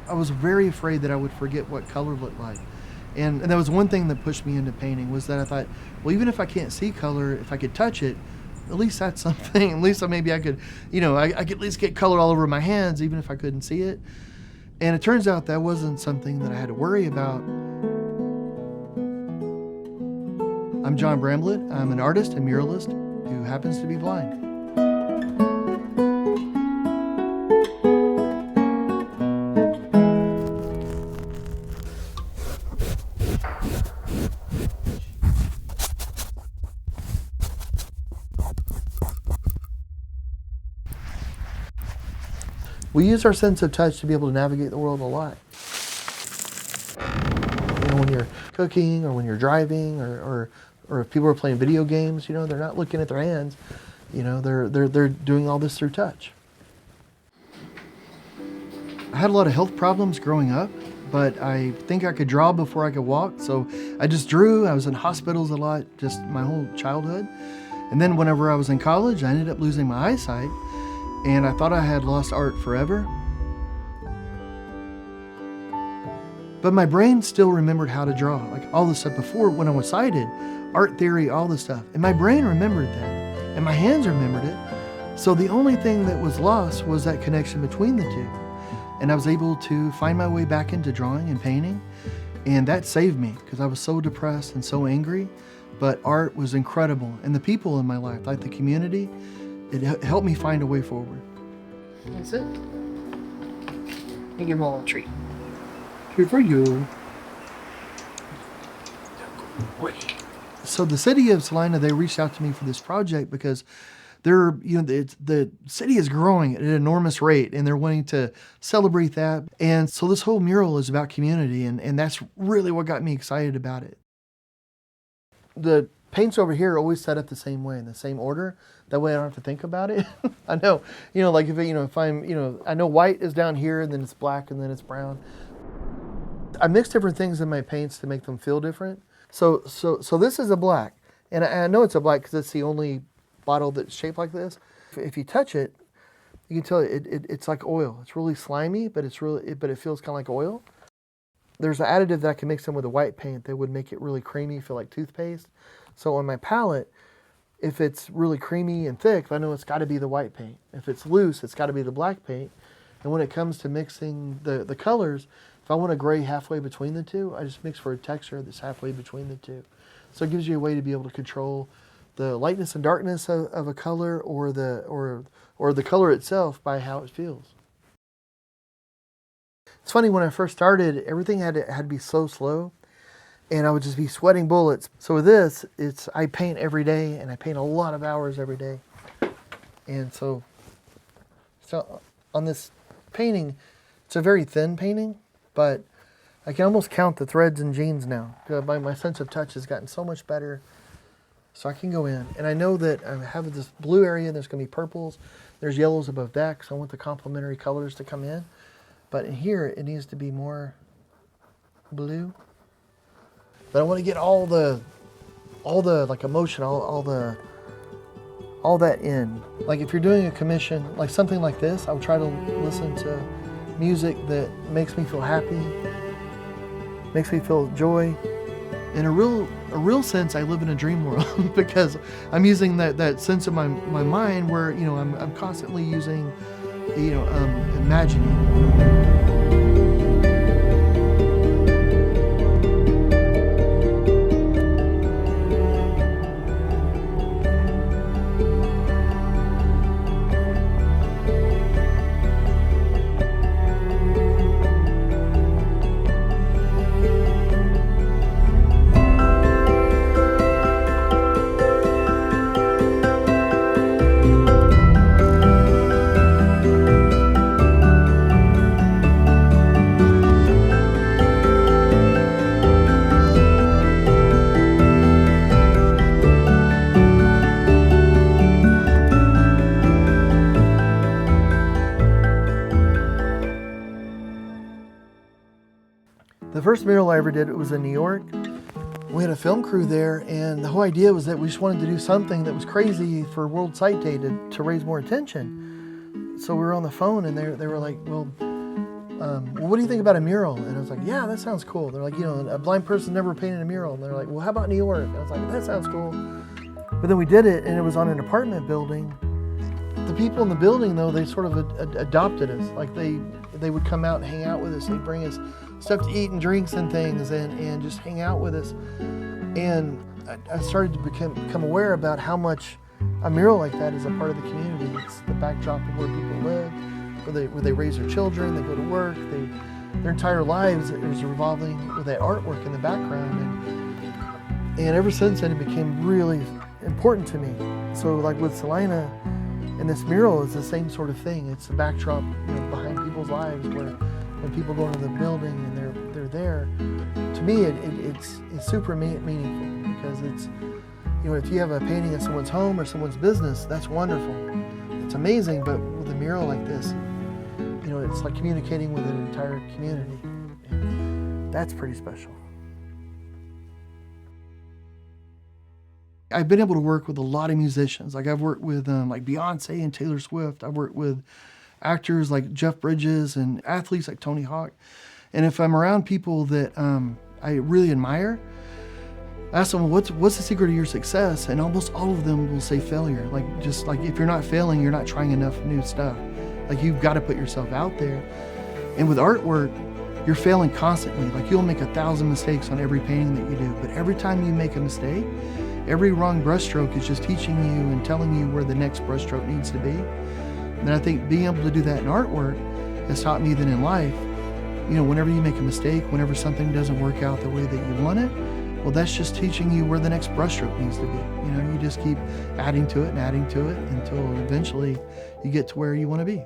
I was very afraid that I would forget what color looked like. And that was one thing that pushed me into painting, was that I thought, well, even if I can't see color, if I could touch it, at least that's something. At least maybe I could, I could at least get color all over my hands, even if I couldn't see it. And it turns out that wasn't something that I had to worry about. I'm John Bramblitt. I'm an artist and muralist who happens to be blind. We use our sense of touch to be able to navigate the world a lot. When you're cooking or when you're driving or if people are playing video games, they're not looking at their hands. They're doing all this through touch. I had a lot of health problems growing up, but I think I could draw before I could walk, so I just drew. I was in hospitals a lot, just my whole childhood. And then whenever I was in college, I ended up losing my eyesight. And I thought I had lost art forever. But my brain still remembered how to draw, like all the stuff before when I was sighted, art theory, all the stuff. And my brain remembered that, and my hands remembered it. So the only thing that was lost was that connection between the two. And I was able to find my way back into drawing and painting, and that saved me because I was so depressed and so angry. But art was incredible, and the people in my life, like the community, it helped me find a way forward. That's it. Give your mom a treat. Treat for you. So the city of Celina, they reached out to me for this project because the city is growing at an enormous rate, and they're wanting to celebrate that. And so this whole mural is about community, and that's really what got me excited about it. The paints over here are always set up the same way, in the same order. That way I don't have to think about it. I know, like if I'm, I know white is down here, and then it's black, and then it's brown. I mix different things in my paints to make them feel different. So this is a black, and I know it's a black because it's the only bottle that's shaped like this. If you touch it, you can tell it's like oil. It's really slimy, but it feels kind of like oil. There's an additive that I can mix in with a white paint that would make it really creamy, feel like toothpaste. So on my palette, if it's really creamy and thick, I know it's got to be the white paint. If it's loose, it's got to be the black paint. And when it comes to mixing the colors, if I want a gray halfway between the two, I just mix for a texture that's halfway between the two. So it gives you a way to be able to control the lightness and darkness of a color or the color itself by how it feels. It's funny, when I first started, everything had to be so slow, and I would just be sweating bullets. So with this, I paint every day, and I paint a lot of hours every day. And so on this painting, it's a very thin painting, but I can almost count the threads and jeans now. My sense of touch has gotten so much better. So I can go in, and I know that I have this blue area, there's going to be purples, there's yellows above that, because I want the complementary colors to come in. But in here, it needs to be more blue. But I want to get all the like emotion, all that in. Like if you're doing a commission, like something like this, I'll try to listen to music that makes me feel happy, makes me feel joy. In a real sense, I live in a dream world because I'm using that sense of my mind where I'm constantly using imagining. The first mural I ever did, it was in New York. We had a film crew there, and the whole idea was that we just wanted to do something that was crazy for World Sight Day to raise more attention. So we were on the phone, and they were like, well, well, what do you think about a mural? And I was like, yeah, that sounds cool. They're like, a blind person never painted a mural. And they're like, well, how about New York? And I was like, that sounds cool. But then we did it, and it was on an apartment building. The people in the building, though, they sort of adopted us. Like they would come out and hang out with us. They'd bring us stuff to eat and drinks and things, and just hang out with us. And I started to become aware about how much a mural like that is a part of the community. It's the backdrop of where people live, where they raise their children, they go to work, their entire lives is revolving with that artwork in the background. And ever since then, it became really important to me. So like with Celina, and this mural is the same sort of thing. It's the backdrop behind people's lives, where when people go into the building and they're there. To me, it's super meaningful, because it's, if you have a painting of someone's home or someone's business, that's wonderful. It's amazing, but with a mural like this, it's like communicating with an entire community. And that's pretty special. I've been able to work with a lot of musicians. Like I've worked with like Beyonce and Taylor Swift. I've worked with actors like Jeff Bridges and athletes like Tony Hawk. And if I'm around people that I really admire, I ask them, what's the secret of your success? And almost all of them will say failure. Like, just like, if you're not failing, you're not trying enough new stuff. Like, you've got to put yourself out there. And with artwork, you're failing constantly. Like, you'll make 1,000 mistakes on every painting that you do. But every time you make a mistake, every wrong brushstroke is just teaching you and telling you where the next brushstroke needs to be. And I think being able to do that in artwork has taught me that in life, whenever you make a mistake, whenever something doesn't work out the way that you want it, well, that's just teaching you where the next brushstroke needs to be. You just keep adding to it and adding to it until eventually you get to where you want to be.